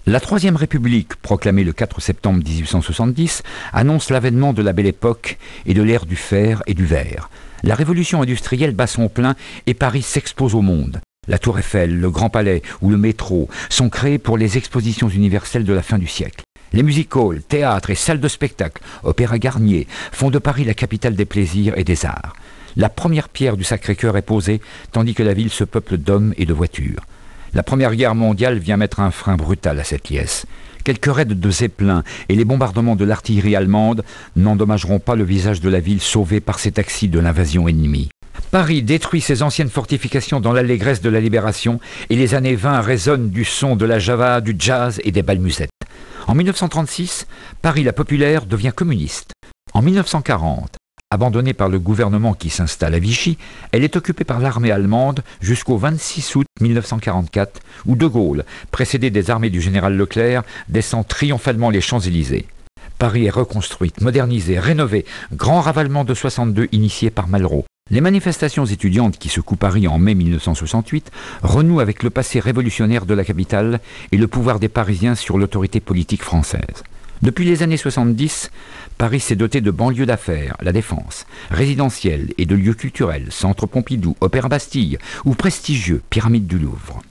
La Troisième République, proclamée le 4 septembre 1870, annonce l'avènement de la Belle Époque et de l'ère du fer et du verre. La révolution industrielle bat son plein et Paris s'expose au monde. La Tour Eiffel, le Grand Palais ou le métro sont créés pour les expositions universelles de la fin du siècle. Les music-halls, théâtres et salles de spectacle, Opéra Garnier, font de Paris la capitale des plaisirs et des arts. La première pierre du Sacré-Cœur est posée, tandis que la ville se peuple d'hommes et de voitures. La Première Guerre mondiale vient mettre un frein brutal à cette liesse. Quelques raids de zeppelins et les bombardements de l'artillerie allemande n'endommageront pas le visage de la ville sauvée par ces taxis de l'invasion ennemie. Paris détruit ses anciennes fortifications dans l'allégresse de la libération et les années 20 résonnent du son de la java, du jazz et des bals musettes. En 1936, Paris la populaire devient communiste. En 1940, abandonnée par le gouvernement qui s'installe à Vichy, elle est occupée par l'armée allemande jusqu'au 26 août 1944, où De Gaulle, précédé des armées du général Leclerc, descend triomphalement les Champs-Élysées. Paris est reconstruite, modernisée, rénovée, grand ravalement de 62 initié par Malraux. Les manifestations étudiantes qui secouent Paris en mai 1968 renouent avec le passé révolutionnaire de la capitale et le pouvoir des Parisiens sur l'autorité politique française. Depuis les années 70, Paris s'est doté de banlieues d'affaires, la Défense, résidentielles et de lieux culturels, Centre Pompidou, Opéra Bastille ou prestigieux Pyramide du Louvre.